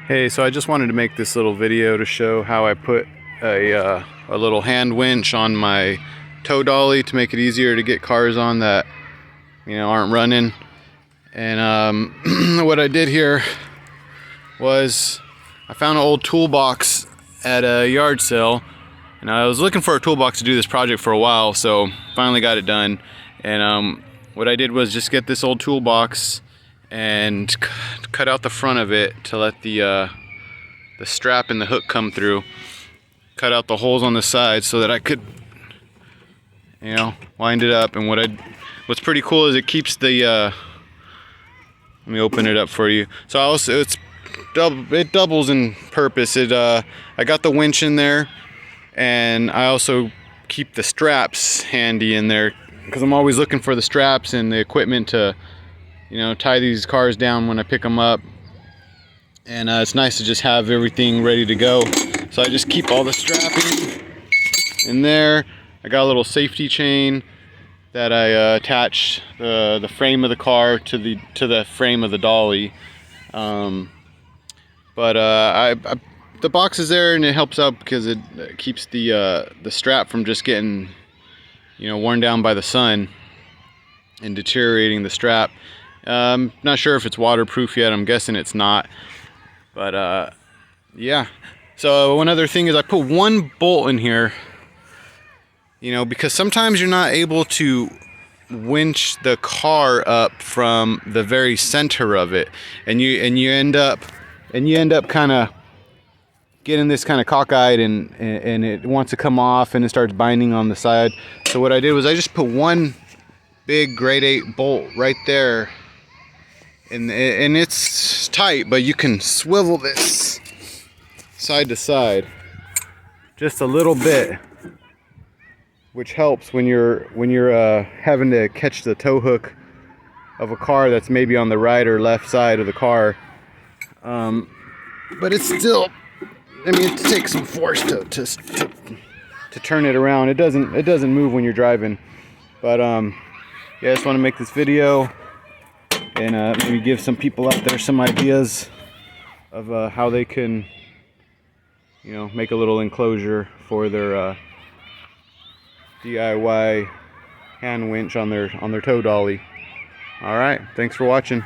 Hey, so I just wanted to make this little video to show how I put a little hand winch on my tow dolly to make it easier to get cars on that, aren't running. And what I did here was I found an old toolbox at a yard sale, and I was looking for a toolbox to do this project for a while, so finally got it done. And what I did was just get this old toolbox and cut out the front of it to let the strap and the hook come through. Cut out the holes on the side so that I could, wind it up. And what's pretty cool is it keeps the. Let me open it up for you. So it doubles in purpose. I got the winch in there, and I also keep the straps handy in there because I'm always looking for the straps and the equipment to tie these cars down when I pick them up. And it's nice to just have everything ready to go. So I just keep all the strapping in there. I got a little safety chain that I attach the frame of the car to the frame of the dolly. The box is there, and it helps out because it keeps the strap from just getting worn down by the sun and deteriorating the strap. Not sure if it's waterproof yet. I'm guessing it's not. But yeah. So one other thing is I put one bolt in here, because sometimes you're not able to winch the car up from the very center of it, and you end up kind of getting this kind of cockeyed, and it wants to come off, and it starts binding on the side. So what I did was I just put one big grade 8 bolt right there. And it's tight, but you can swivel this side to side just a little bit, which helps when you're having to catch the tow hook of a car that's maybe on the right or left side of the car. But it's still, it takes some force to turn it around. It doesn't move when you're driving. But yeah, I just want to make this video and maybe give some people out there some ideas of how they can, make a little enclosure for their DIY hand winch on their tow dolly. All right, thanks for watching.